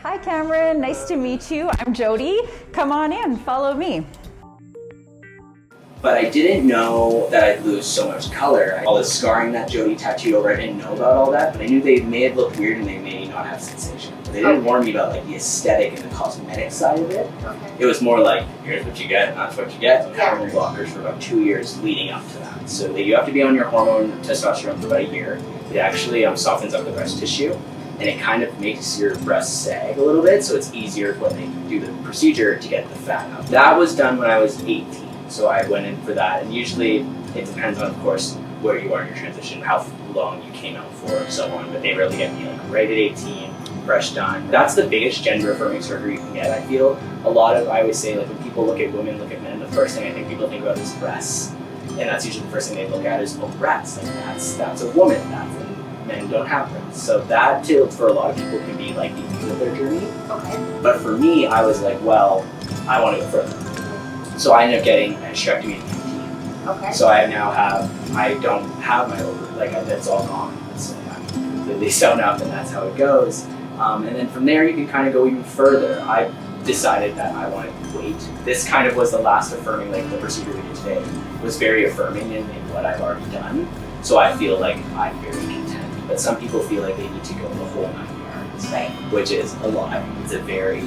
Hi Cameron, nice to meet you. I'm Jody. Come on in, follow me. But I didn't know that I'd lose so much color. All the scarring that Jody tattooed over, I didn't know about all that, but I knew they may have looked weird and they may not have sensation. But they didn't warn me about like the aesthetic and the cosmetic side of it. Okay. It was more like, here's what you get, and that's what you get. And hormone blockers for about 2 years leading up to that. So you have to be on your hormone testosterone for about a year. It actually softens up the breast tissue, and it kind of makes your breasts sag a little bit, so it's easier when they do the procedure to get the fat out. That was done when I was 18, so I went in for that. And usually it depends on, of course, where you are in your transition, how long you came out for, and so on. But they really get me like right at 18, fresh done. That's the biggest gender affirming surgery you can get. I feel a lot of, I always say, like when people look at women, look at men, the first thing I think people think about is breasts, and that's usually the first thing they look at is, oh, breasts. Like that's a woman. Men don't have breasts. So that too, for a lot of people, can be like the end of their journey. Okay. But for me, I was like, well, I want to go further. So I ended up getting a hysterectomy at 15. Okay. So I don't have my ovary, like that's all gone. I'm completely sewn up, and that's how it goes. And then from there, you can kind of go even further. I decided that I wanted to wait. This kind of was the last affirming, like the procedure we did today was very affirming in what I've already done. So I feel like I'm very content. But some people feel like they need to go the whole 9 yards, right? Which is a lot. It's a very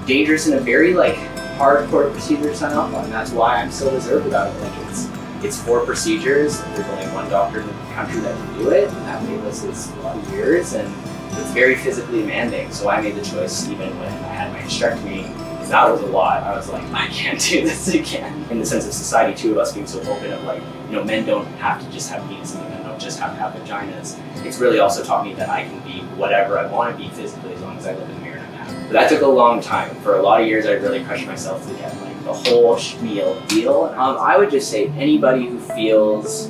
dangerous and a very like hardcore procedure to sign off on. That's why I'm so reserved about it. Like it's 4 procedures. There's only 1 doctor in the country that can do it, and that made us a lot of years, and it's very physically demanding. So I made the choice even when I had my hysterectomy. That was a lot. I was like, I can't do this again. In the sense of society, too, of us being so open of like, men don't have to just have penises and men don't just have to have vaginas. It's really also taught me that I can be whatever I want to be physically as long as I look in the mirror and I'm happy. But that took a long time. For a lot of years, I really pressured myself to get like the whole spiel deal. I would just say anybody who feels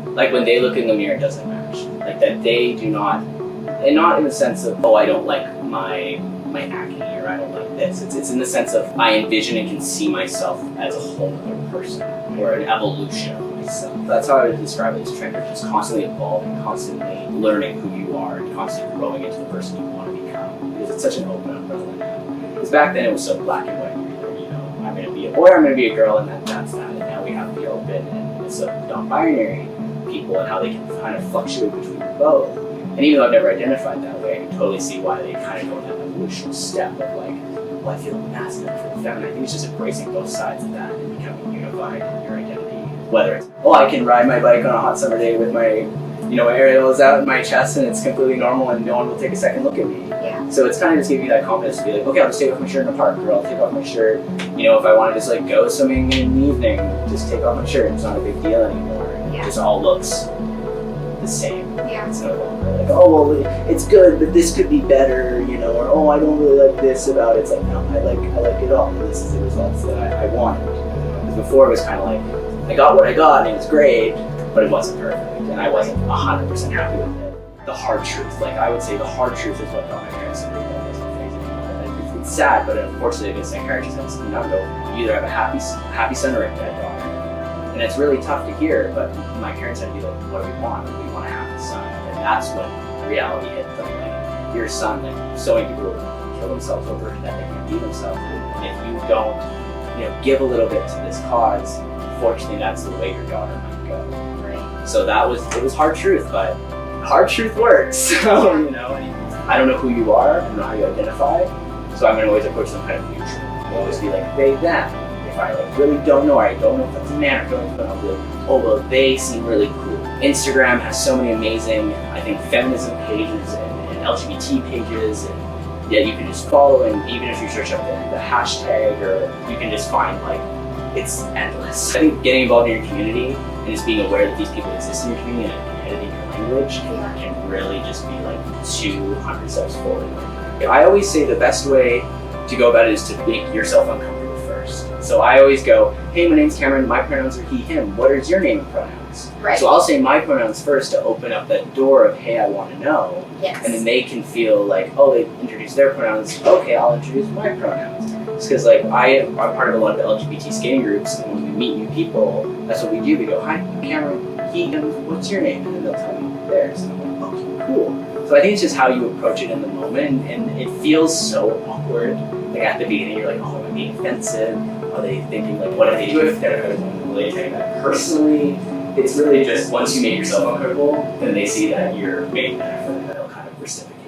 like when they look in the mirror it doesn't match, like that they do not, and not in the sense of, oh, I don't like my acne or I don't like this. It's in the sense of I envision and can see myself as a whole other person or an evolution of myself. That's how I would describe it as transgender, just constantly evolving, constantly learning who you are, and constantly growing into the person you want to become. Because it's such an open umbrella now. Because back then it was so black and white. I'm going to be a boy, I'm going to be a girl, and that's that. And now we have the open and it's non-binary people and how they can kind of fluctuate between both. And even though I've never identified that way, I can totally see why they kind of go in that evolutional step of like, well, I feel masculine, I feel feminine. I think it's just embracing both sides of that and becoming unified in your identity. Whether it's, oh, I can ride my bike on a hot summer day with my, my areolas out in my chest and it's completely normal and no one will take a second look at me. Yeah. So it's kind of just giving you that confidence to be like, okay, I'll just take off my shirt in the park, or I'll take off my shirt, if I want to just like go swimming in the evening, just take off my shirt. It's not a big deal anymore. Yeah. It just all looks the same. Yeah. It's no longer like, oh, well, it's good, but this could be better, or oh, I don't really like this about it. It's like, no, I like it all. And this is the results that I wanted. Because before it was kind of like, I got what I got and it was great, but it wasn't perfect, and I wasn't 100% happy with it. The hard truth, I would say the hard truth is what got my parents to do that. It's sad, but unfortunately, a psychiatrist has to go, you either have a happy son or a dead daughter. And it's really tough to hear, but my parents had to be like, what do we want? We want to have a son. And that's when reality hit them. Like, your son, so many people kill themselves over that they can't be themselves. And if you don't, give a little bit to this cause, unfortunately, that's the way your daughter might go. Right. So it was hard truth, but hard truth works. So, I don't know who you are, I don't know how you identify, so I'm going to always approach them kind of neutral. I'll always be like, they, them. If I really don't know, or I don't know if that's a man or don't know, I'll be like, oh, well, they seem really cool. Instagram has so many amazing, I think, feminism pages and LGBT pages, and yeah, you can just follow, and even if you search up the hashtag, or you can just find, it's endless. I think getting involved in your community and just being aware that these people exist in your community and editing your language can really just be 200 steps forward. I always say the best way to go about it is to make yourself uncomfortable first. So I always go, hey, my name's Cameron, my pronouns are he, him. What is your name and pronouns? Right. So I'll say my pronouns first to open up that door of, hey, I want to know. Yes. And then they can feel like, oh, they introduce their pronouns. Okay, I'll introduce my pronouns. It's because I'm part of a lot of the LGBT skating groups, and when we meet new people, that's what we do. We go, hi, Cameron, he, him, what's your name? And then they'll tell me theirs. And I'm like, okay, cool. So So I think it's just how you approach it in the moment, and it feels so awkward. Like at the beginning, you're like, oh, am I being offensive? Are they thinking like, what if they do it? They're going to really take that personally. It's really just once you make yourself uncomfortable, then they see that you're making that effort, and they'll kind of reciprocate.